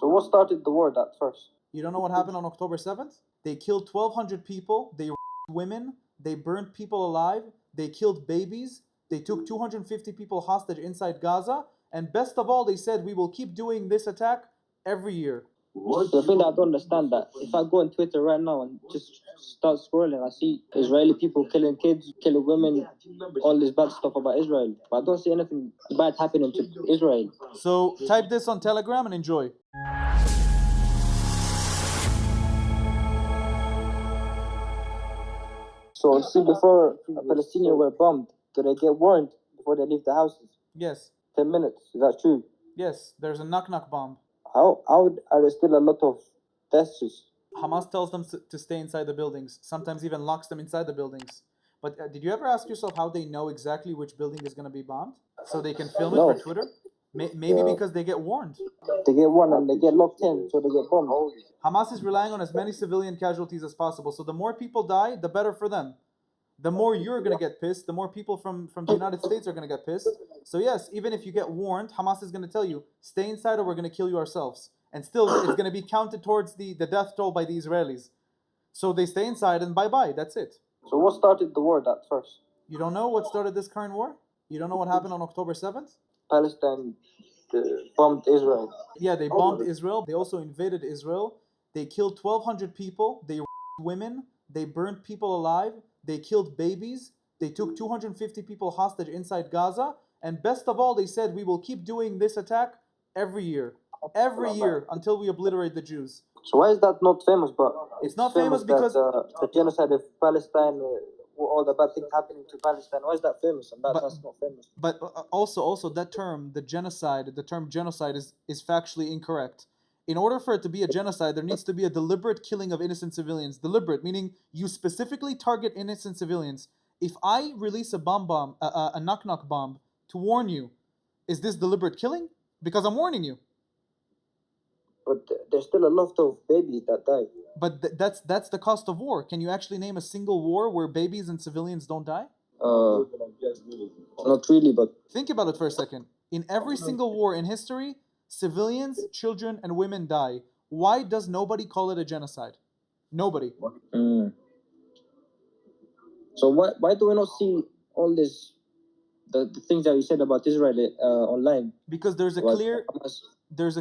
So what started the war at first? You don't know what happened on October 7th? They killed 1,200 people, they raped women, they burned people alive, they killed babies, they took 250 people hostage inside Gaza, and best of all, they said, we will keep doing this attack every year. The thing that I don't understand, that if I go on Twitter right now and just start scrolling, I see Israeli people killing kids, killing women, all this bad stuff about Israel. But I don't see anything bad happening to Israel. So type this on Telegram and enjoy. So see, before Palestinians were bombed, do they get warned before they leave the houses? Yes. 10 minutes, is that true? Yes, there's a knock-knock bomb. How are there still a lot of deaths? Hamas tells them to stay inside the buildings, sometimes even locks them inside the buildings. But did you ever ask yourself how they know exactly which building is going to be bombed? So they can film it for Twitter? Maybe because they get warned. They get warned and they get locked in, so they get bombed. Hamas is relying on as many civilian casualties as possible. So the more people die, the better for them. The more you're going to get pissed, the more people from the United States are going to get pissed. So yes, even if you get warned, Hamas is going to tell you, stay inside or we're going to kill you ourselves. And still, it's going to be counted towards the death toll by the Israelis. So they stay inside and bye-bye, that's it. So what started the war at first? You don't know what started this current war? You don't know what happened on October 7th? Palestine bombed Israel. Yeah, they bombed Israel. They also invaded Israel. They killed 1,200 people. They raped women. They burned people alive. They killed babies. They took 250 people hostage inside Gaza. And best of all, they said, we will keep doing this attack every year. Every year until we obliterate the Jews. So why is that not famous? But it's not famous because the genocide of Palestine, all the bad things happening to Palestine. Why is that famous? And that's not famous. But also that term, the term genocide is factually incorrect. In order for it to be a genocide, there needs to be a deliberate killing of innocent civilians. Deliberate, meaning you specifically target innocent civilians. If I release a knock-knock bomb to warn you, is this deliberate killing? Because I'm warning you. But there's still a lot of babies that die. But that's the cost of war. Can you actually name a single war where babies and civilians don't die? Not really, but... Think about it for a second. In every single war in history, civilians, children, and women die. Why does nobody call it a genocide? Nobody. So why do we not see all this, the things that you said about Israel online? Because there's a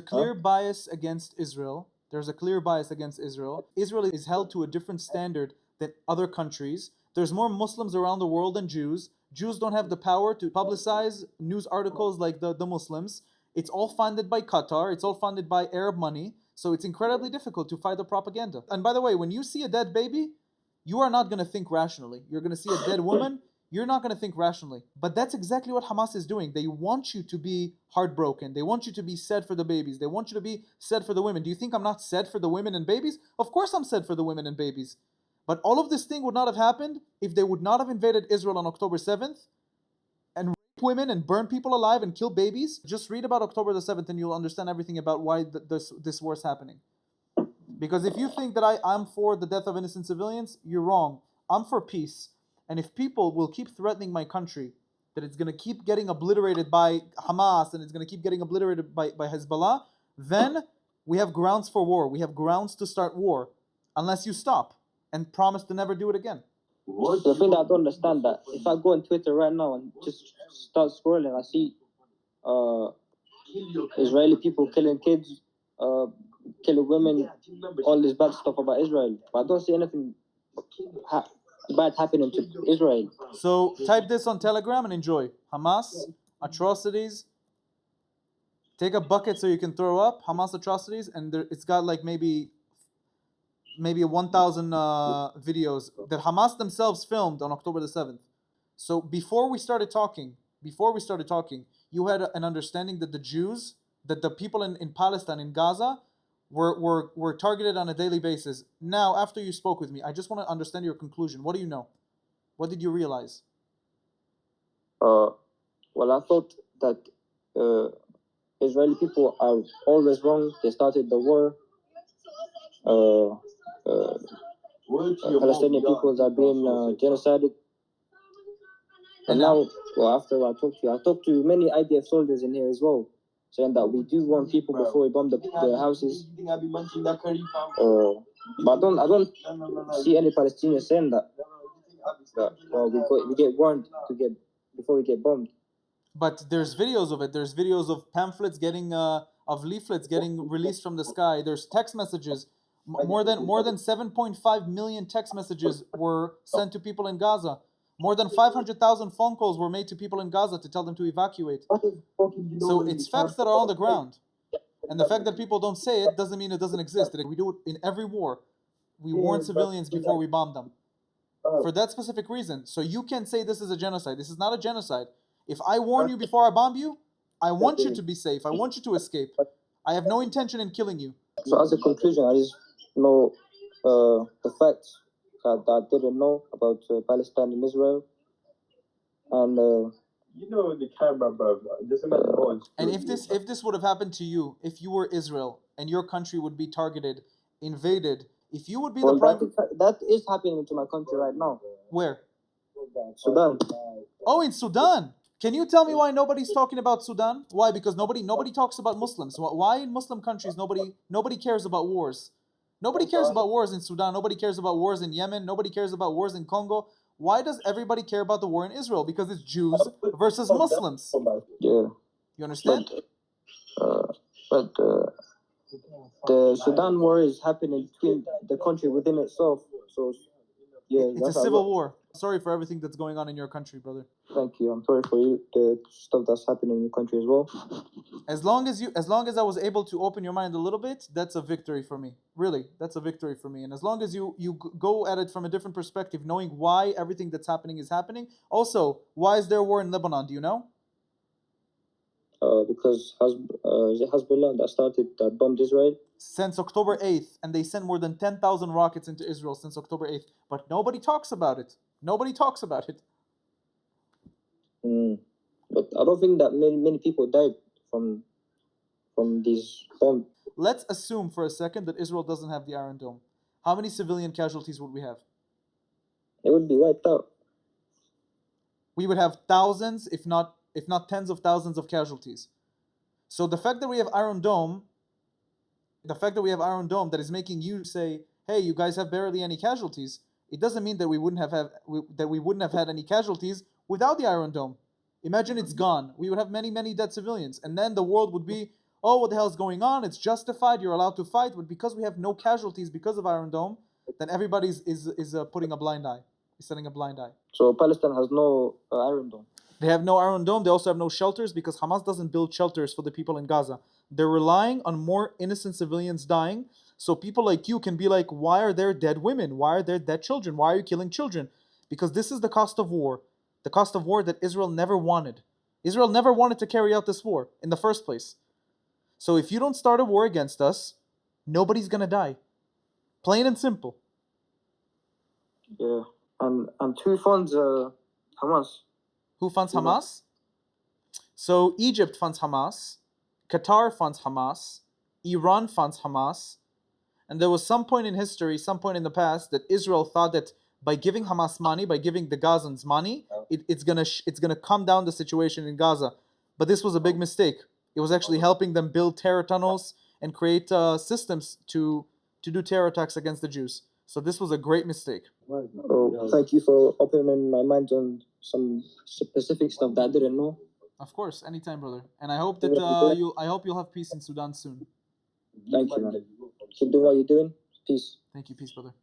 clear bias against Israel. There's a clear bias against Israel. Israel is held to a different standard than other countries. There's more Muslims around the world than Jews. Jews don't have the power to publicize news articles like the Muslims. It's all funded by Qatar. It's all funded by Arab money. So it's incredibly difficult to fight the propaganda. And by the way, when you see a dead baby, you are not going to think rationally. You're going to see a dead woman, you're not going to think rationally. But that's exactly what Hamas is doing. They want you to be heartbroken. They want you to be sad for the babies. They want you to be sad for the women. Do you think I'm not sad for the women and babies? Of course I'm sad for the women and babies. But all of this thing would not have happened if they would not have invaded Israel on October 7th and rape women and burn people alive and kill babies. Just read about October the 7th and you'll understand everything about why this war is happening. Because if you think that I'm for the death of innocent civilians, you're wrong. I'm for peace. And if people will keep threatening my country, that it's going to keep getting obliterated by Hamas and it's going to keep getting obliterated by Hezbollah, then we have grounds for war. We have grounds to start war, unless you stop and promise to never do it again. The thing that I don't understand, that if I go on Twitter right now and just start scrolling, I see Israeli people killing kids, killing women, all this bad stuff about Israel. But I don't see anything bad happening to Israel. So type this on Telegram and enjoy. Hamas, atrocities. Take a bucket so you can throw up. Hamas atrocities, and it's got like maybe 1,000 videos that Hamas themselves filmed on October the 7th. So before we started talking, you had an understanding that the people in Palestine, in Gaza, were targeted on a daily basis. Now, after you spoke with me, I just want to understand your conclusion. What do you know? What did you realize? Well, I thought that Israeli people are always wrong. They started the war. Palestinian peoples are being genocided. And now, well, after I talked to many IDF soldiers in here as well. saying that we do warn people before we bomb the houses. But I don't see any Palestinians saying that we get warned before we get bombed. But there's videos of it. There's videos of pamphlets of leaflets getting released from the sky. There's text messages. More than 7.5 million text messages were sent to people in Gaza. More than 500,000 phone calls were made to people in Gaza to tell them to evacuate. So it's facts that are on the ground. And the fact that people don't say it doesn't mean it doesn't exist. We do it in every war. We warn civilians before we bomb them. For that specific reason. So you can say this is a genocide. This is not a genocide. If I warn you before I bomb you, I want you to be safe. I want you to escape. I have no intention in killing you. So as a conclusion, I just know the facts that I didn't know about Palestine and Israel. And the camera, bro. And if this would have happened to you, if you were Israel and your country would be targeted, invaded, if you would be the prime... That is happening to my country right now. Where? Sudan. Oh, in Sudan. Can you tell me why nobody's talking about Sudan? Why? Because nobody talks about Muslims. Why in Muslim countries nobody cares about wars? Nobody cares about wars in Sudan. Nobody cares about wars in Yemen. Nobody cares about wars in Congo. Why does everybody care about the war in Israel? Because it's Jews versus Muslims. Yeah. You understand? But the Sudan war is happening between the country within itself. So yeah, it's a civil war. Sorry for everything that's going on in your country, brother. Thank you. I'm sorry for you, the stuff that's happening in your country as well. As long as I was able to open your mind a little bit, that's a victory for me. Really, that's a victory for me. And as long as you go at it from a different perspective, knowing why everything that's happening is happening. Also, why is there a war in Lebanon? Do you know? Because Hezbollah that bombed Israel since October 8th, and they sent more than 10,000 rockets into Israel since October 8th. But nobody talks about it. Nobody talks about it. But I don't think that many people died from these bombs. Let's assume for a second that Israel doesn't have the Iron Dome. How many civilian casualties would we have? It would be wiped out. We would have thousands, if not tens of thousands of casualties. So the fact that we have Iron Dome, that is making you say, "Hey, you guys have barely any casualties," it doesn't mean that we wouldn't have had any casualties without the Iron Dome. Imagine it's gone. We would have many, many dead civilians, and then the world would be, "Oh, what the hell is going on? It's justified. You're allowed to fight." But because we have no casualties because of Iron Dome, then everybody is putting a blind eye, is setting a blind eye. So Palestine has no Iron Dome. They have no Iron Dome. They also have no shelters because Hamas doesn't build shelters for the people in Gaza. They're relying on more innocent civilians dying. So people like you can be like, why are there dead women? Why are there dead children? Why are you killing children? Because this is the cost of war. The cost of war that Israel never wanted. Israel never wanted to carry out this war in the first place. So if you don't start a war against us, nobody's going to die. Plain and simple. Yeah. And who funds Hamas? Who funds Hamas? So Egypt funds Hamas, Qatar funds Hamas, Iran funds Hamas, and there was some point in history, some point in the past, that Israel thought that by giving Hamas money, by giving the Gazans money, it's gonna calm down the situation in Gaza. But this was a big mistake. It was actually helping them build terror tunnels and create systems to do terror attacks against the Jews. So this was a great mistake. Oh, thank you for opening my mind on some specific stuff that I didn't know. Of course, anytime, brother. And I hope that you'll have peace in Sudan soon. Thank you, man. Keep doing what you're doing. Peace. Thank you, peace, brother.